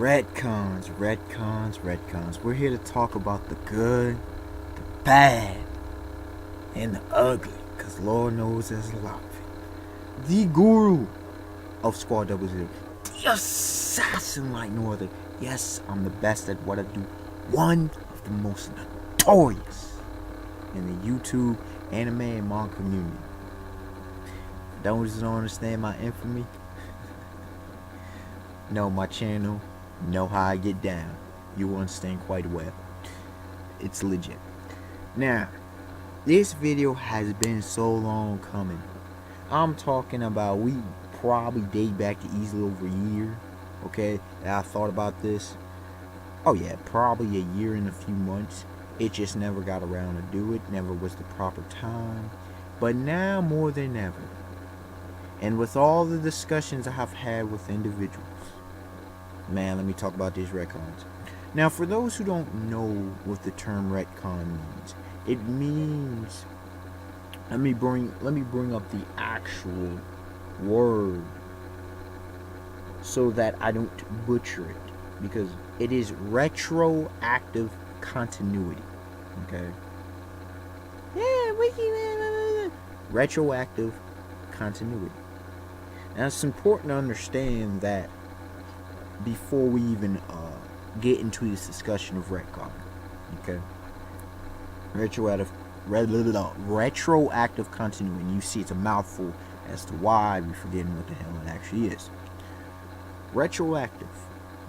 Retcons, retcons, retcons. We're here to talk about the good, the bad, and the ugly. Because Lord knows there's a lot of it. The guru of Squad Double Zero. The assassin like no other. Yes, I'm the best at what I do. One of the most notorious in the YouTube, anime, and manga community. For those who don't understand my infamy, know my channel, know how I get down. You will understand quite well. It's legit. Now, this video has been so long coming. I'm talking about, we probably date back to easily over a year. Okay, that I thought about this. Oh yeah, probably a year and a few months. It just never got around to do it. Never was the proper time. But now more than ever, and with all the discussions I have had with individuals, man, let me talk about these retcons. Now, for those who don't know what the term retcon means, it means, let me bring up the actual word so that I don't butcher it, because it is retroactive continuity. Okay. Yeah, retroactive continuity. Now, it's important to understand that before we even get into this discussion of retcon. Okay. Retroactive continuity. And you see it's a mouthful as to why we're forgetting what the hell it actually is. Retroactive.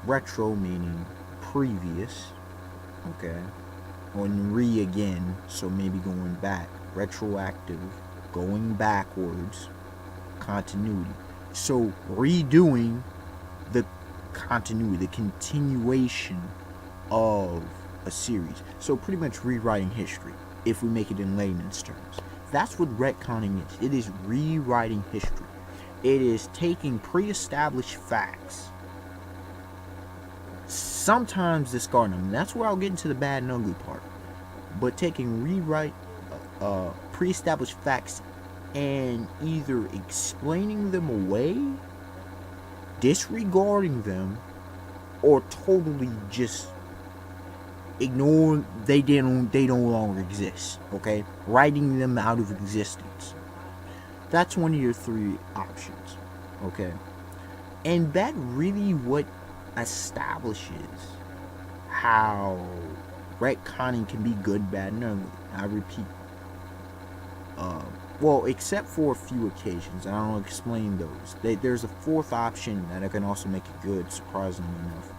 Retro meaning previous. Okay. On re again, so maybe going back. Retroactive, going backwards. Continuity. So redoing the continuity, the continuation of a series. So pretty much rewriting history, if we make it in layman's terms. That's what retconning is. It is rewriting history. It is taking pre-established facts, sometimes discarding them. That's where I'll get into the bad and ugly part. But taking pre-established facts and either explaining them away, disregarding them, or totally just ignore they no longer exist. Okay, writing them out of existence. That's one of your three options. Okay, and that really what establishes how retconning can be good, bad, and ugly. I repeat. Well, except for a few occasions, and I'll explain those. There's a fourth option that I can also make it good, surprisingly enough.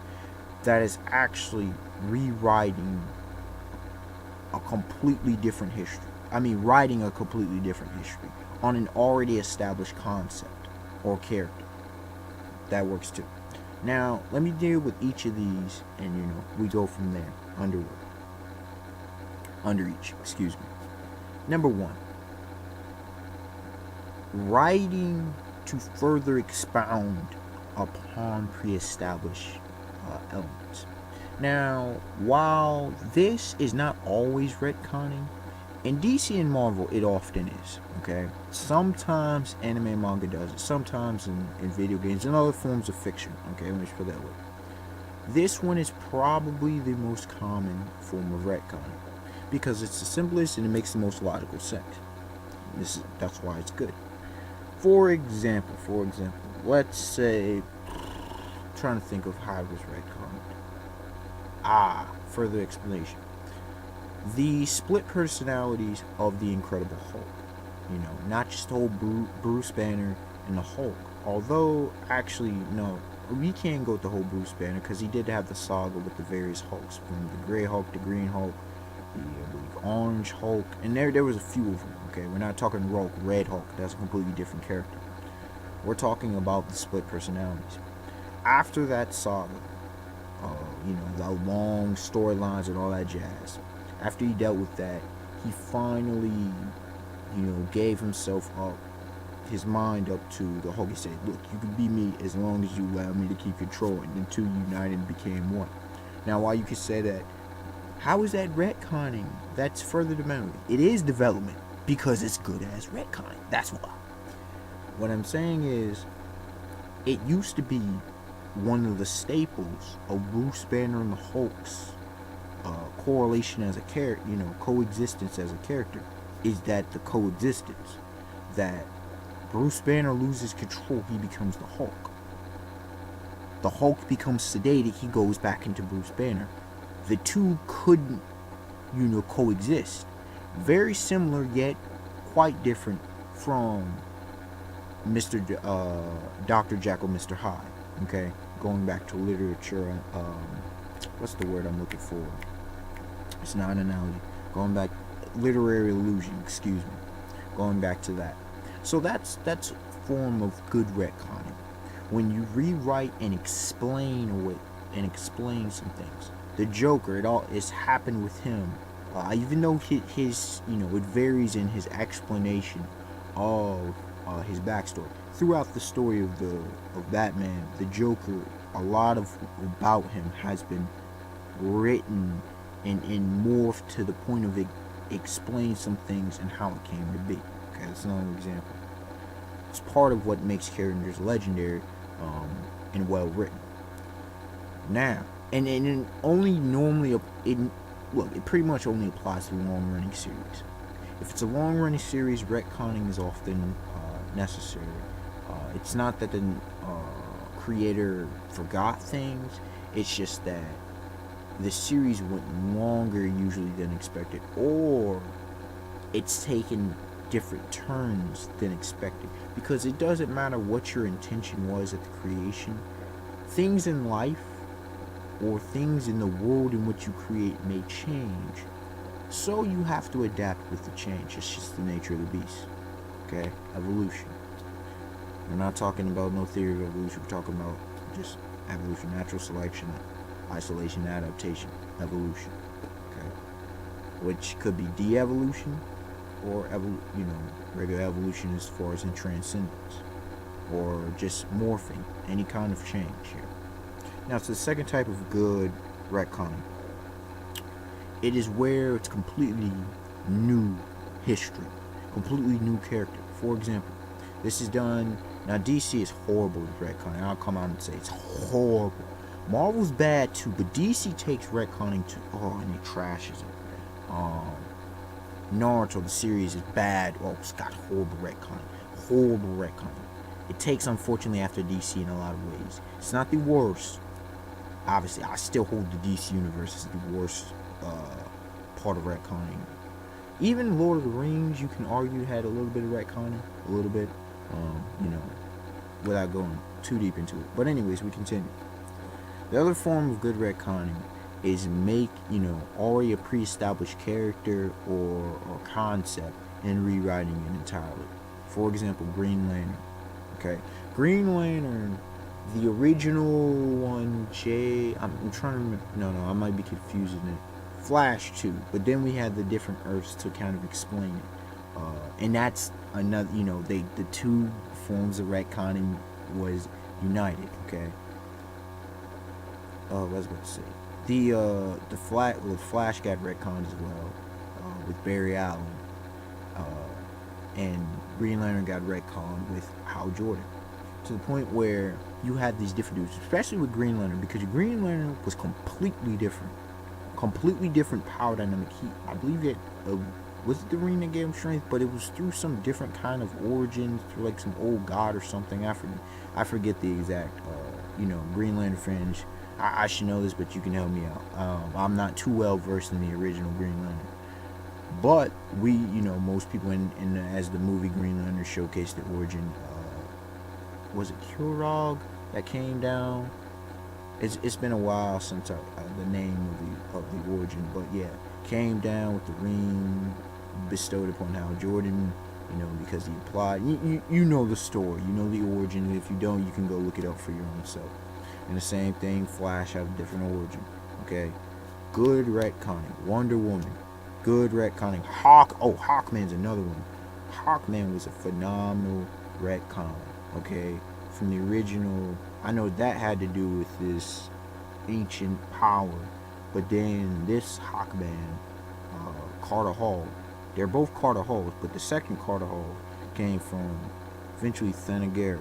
That is actually rewriting a completely different history. I mean, writing a completely different history on an already established concept or character. That works too. Now, let me deal with each of these, and we go from there. Under each, excuse me. Number one. Writing to further expound upon pre-established elements. Now, while this is not always retconning, in DC and Marvel it often is. Okay, sometimes anime and manga does it, sometimes in video games and other forms of fiction. Okay, let me just put that way. This one is probably the most common form of retconning because it's the simplest and it makes the most logical sense. That's why it's good. For example, let's say, I'm trying to think of how it was retconned. Further explanation. The split personalities of the Incredible Hulk. Not just the whole Bruce Banner and the Hulk. Although, actually, no, we can't go with the whole Bruce Banner because he did have the saga with the various Hulks. From the Gray Hulk, the Green Hulk, the Orange Hulk, and there was a few of them. Okay, we're not talking Red Hulk. That's a completely different character. We're talking about the split personalities. After that saga, the long storylines and all that jazz. After he dealt with that, he finally, gave himself up, his mind up to the Hulk. He said, "Look, you can be me as long as you allow me to keep controlling." And the two united and became one. Now, while you could say that, how is that retconning? That's further development. It is development. Because it's good as retconning. That's why. What I'm saying is, it used to be one of the staples of Bruce Banner and the Hulk's correlation as a character, coexistence as a character, is that the coexistence that Bruce Banner loses control, he becomes the Hulk. The Hulk becomes sedated, he goes back into Bruce Banner. The two couldn't, coexist. Very similar yet quite different from Dr. Jekyll, Mr. Hyde. Okay, going back to literature. What's the word I'm looking for? It's not an analogy. Going back, literary illusion. Excuse me. Going back to that. So that's a form of good retconning. When you rewrite and explain some things. The Joker, it's happened with him. Even though his it varies in his explanation of his backstory. Throughout the story of Batman, the Joker, a lot of about him has been written and morphed to the point of it explaining some things and how it came to be. Okay, that's another example. It's part of what makes characters legendary and well written. Now, and it only normally it pretty much only applies to long running series. If it's a long running series, retconning is often necessary. It's not that the creator forgot things, it's just that the series went longer usually than expected, or it's taken different turns than expected, because it doesn't matter what your intention was at the creation. Things in life or things in the world in which you create may change, so you have to adapt with the change. It's just the nature of the beast. Okay, evolution. We're not talking about no theory of evolution. We're talking about just evolution, natural selection, isolation, adaptation, evolution. Okay, which could be de-evolution or regular evolution as far as in transcendence, or just morphing, any kind of change here. Now, it's the second type of good retconning. It is where it's completely new history, completely new character. For example, this is done. Now, DC is horrible with retconning. I'll come out and say it's horrible. Marvel's bad too, but DC takes retconning and it trashes it. Naruto, the series, is bad. It's got horrible retconning. Horrible retconning. It takes, unfortunately, after DC in a lot of ways. It's not the worst. Obviously, I still hold the DC universe as the worst part of retconning. Even Lord of the Rings, you can argue, had a little bit of retconning. A little bit. Without going too deep into it. But anyways, we continue. The other form of good retconning is make, already a pre-established character or concept and rewriting it entirely. For example, Green Lantern. Okay, Green Lantern, the original one, I'm trying to remember. No, I might be confusing it. Flash too, but then we had the different Earths to kind of explain it. And that's another, the two forms of retconning was united. Okay. What was I going to say? The Flash got retconned as well, with Barry Allen, and Green Lantern got retconned with Hal Jordan, to the point where you had these different dudes, especially with Green Lantern, because Green Lantern was completely different power dynamic. I believe it was it the ring that gave him strength, but it was through some different kind of origin, through like some old god or something. I forget the exact Green Lantern fringe. I should know this, but you can help me out. I'm not too well versed in the original Green Lantern, but most people as the movie Green Lantern showcased the origin. Was it Kurog that came down? It's been a while since the name of the origin, but yeah, came down with the ring bestowed upon Hal Jordan, because he applied. You know the story, you know the origin. If you don't, you can go look it up for your own self. And the same thing, Flash have a different origin. Okay, good retconning. Wonder Woman, good retconning. Hawkman's another one. Hawkman was a phenomenal retcon. Okay, from the original. I know that had to do with this ancient power, but then this Hawkman, Carter Hall, they're both Carter Halls, but the second Carter Hall came from eventually Thanagar.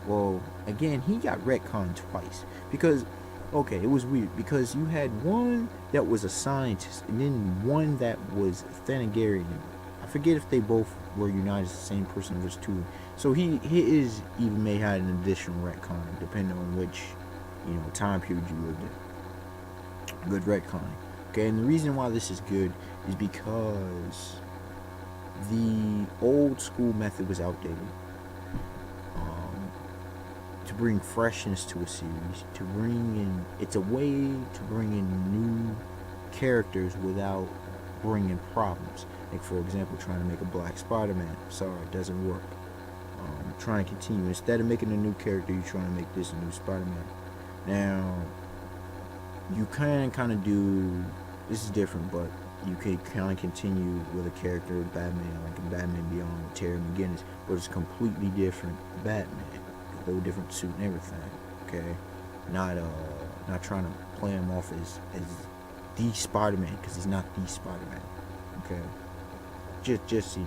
Well, again, he got retconned twice because, okay, it was weird because you had one that was a scientist and then one that was Thanagarian. I forget if they both were united as the same person. There's two. So he is even may have an additional retcon depending on which, time period you lived in. Good retconning. Okay, and the reason why this is good is because the old school method was outdated. To bring freshness to a series, to bring in, it's a way to bring in new characters without bringing problems. Like, for example, trying to make a black Spider-Man. Sorry, it doesn't work. Trying to continue. Instead of making a new character, you're trying to make this a new Spider-Man. Now, you can kind of do, this is different, but you can kind of continue with a character of Batman, like in Batman Beyond with Terry McGinnis, but it's completely different Batman. Whole different suit and everything. Okay, not trying to play him off as the Spider-Man because he's not the Spider-Man. Okay, just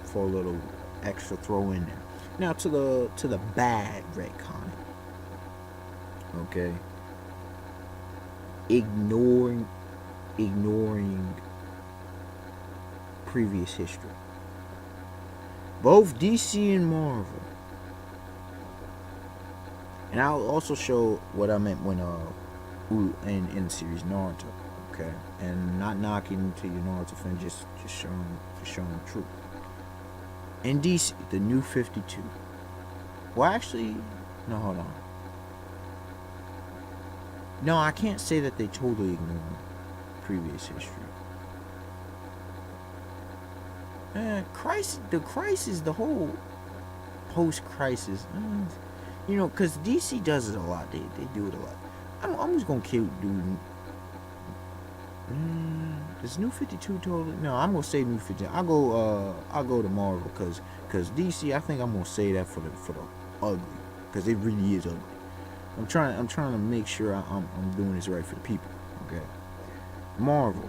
for a little extra throw in there. Now to the bad retconning. Okay, ignoring previous history. Both DC and Marvel. And I'll also show what I meant when in the series Naruto, okay? And not knocking to your Naruto fan, just showing the truth. In DC, the New 52. Well, actually, no, hold on. No, I can't say that they totally ignore previous history. The whole post-crisis. Because DC does it a lot. They do it a lot. I'm just gonna keep doing. Is New 52 totally? No, I'm gonna say New 52. I'll go to Marvel because DC. I think I'm gonna say that for the ugly because it really is ugly. I'm trying to make sure I'm doing this right for the people. Okay, Marvel.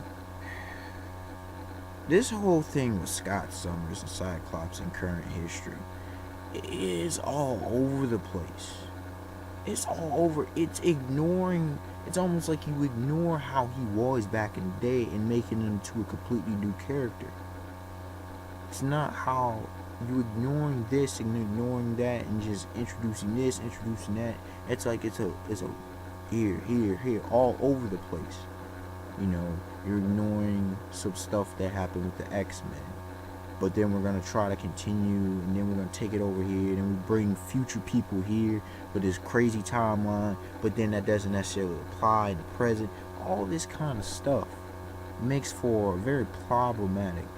This whole thing with Scott Summers and Cyclops in current history. Is all over the place. It's all over. It's ignoring. It's almost like you ignore how he was back in the day and making him to a completely new character. It's not how you ignoring this and ignoring that and just introducing this, introducing that. It's like it's a here, all over the place. You're ignoring some stuff that happened with the X-Men. But then we're going to try to continue, and then we're going to take it over here, and we bring future people here with this crazy timeline, but then that doesn't necessarily apply in the present. All this kind of stuff makes for a very problematic,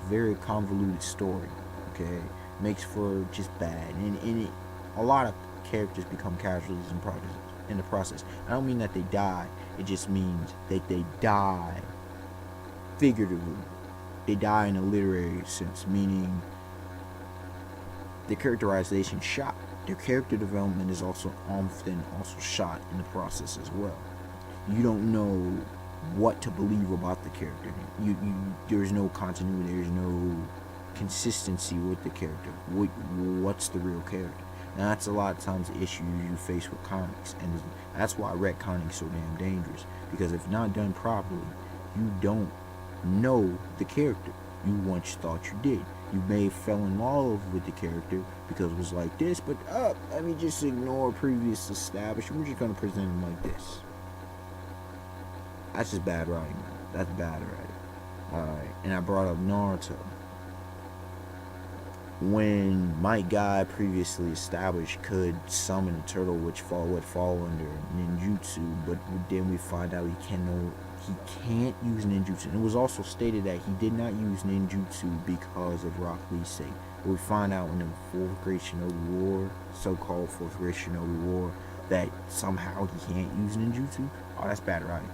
very convoluted story, okay? Makes for just bad, and a lot of characters become casualties in the process. I don't mean that they die, it just means that they die figuratively. They die in a literary sense, meaning the characterization shot. Their character development is also often shot in the process as well. You don't know what to believe about the character. There's no continuity. There's no consistency with the character. What's the real character? And that's a lot of times the issue you face with comics, and that's why retconning is so damn dangerous. Because if not done properly, you don't know the character you once thought you did. You may have fell in love with the character because it was like this, but let me just ignore previous establishment. We're just gonna present him like this. That's just bad writing, man. That's bad writing. Alright, and I brought up Naruto. When Might Guy previously established could summon a turtle which would fall under ninjutsu, but then we find out he can't use ninjutsu. And it was also stated that he did not use ninjutsu because of Rock Lee's sake. We find out in the 4th Great Shinobi War, so-called 4th Great Shinobi War, that somehow he can't use ninjutsu. Oh, that's bad writing.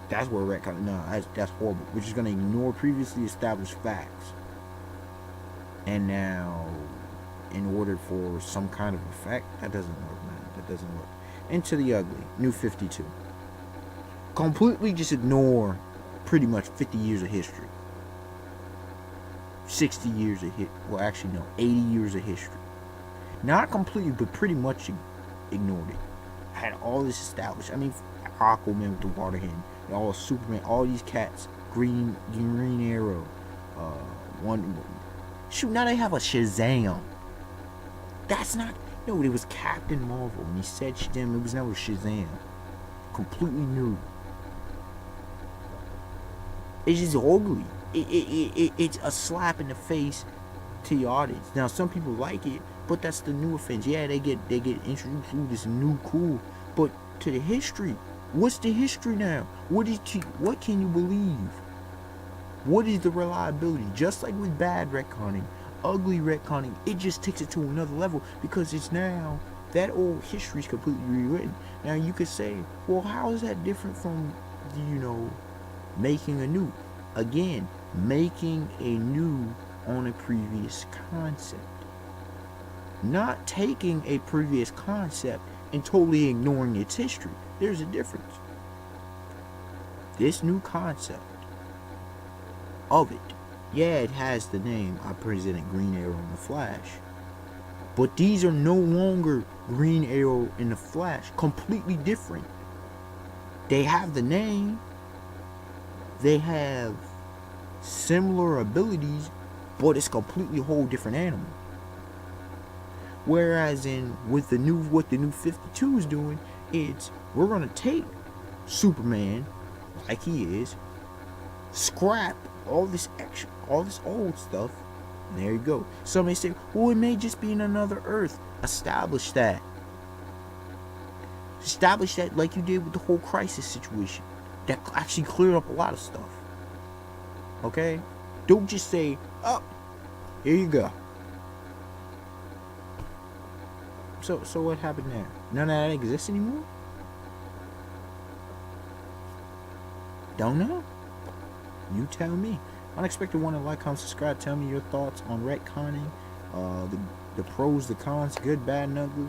That's where retcon. No, that's horrible. We're just gonna ignore previously established facts. And now, in order for some kind of effect, that doesn't work, man. That doesn't work. Into the ugly. New 52. Completely just ignore pretty much 50 years of history. 60 years of well, actually no, 80 years of history. Not completely, but pretty much ignored it. Had all this established. I mean, Aquaman with the water hand, all Superman, all these cats, Green Arrow, one. Shoot, now they have a Shazam. That's not. No, it was Captain Marvel, and he said Shazam. It was never Shazam. Completely new. It's just ugly. It's a slap in the face to the audience. Now, some people like it, but that's the new offense. Yeah, they get introduced to this new cool, but to the history, what's the history now? What can you believe? What is the reliability? Just like with bad retconning, ugly retconning, it just takes it to another level because it's now that old history is completely rewritten. Now you could say, well, how is that different from, making a new? Again, making a new on a previous concept. Not taking a previous concept and totally ignoring its history. There's a difference. This new concept of it, yeah, it has the name I presented, Green Arrow and the Flash, but these are no longer Green Arrow and the Flash. Completely different. They have the name, they have similar abilities, but it's completely a whole different animal. Whereas what the new 52 is doing, it's we're gonna take Superman like he is, scrap all this old stuff, and there you go. Some may say, well, it may just be in another Earth. Establish that like you did with the whole Crisis situation. That actually cleared up a lot of stuff. Okay? Don't just say, oh, here you go. So what happened there? None of that exists anymore? Don't know? You tell me. Unexpected one to like, comment, subscribe. Tell me your thoughts on retconning. The pros, the cons, good, bad, and ugly.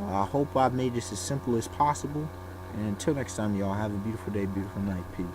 I hope I've made this as simple as possible. And until next time, y'all, have a beautiful day, beautiful night. Peace.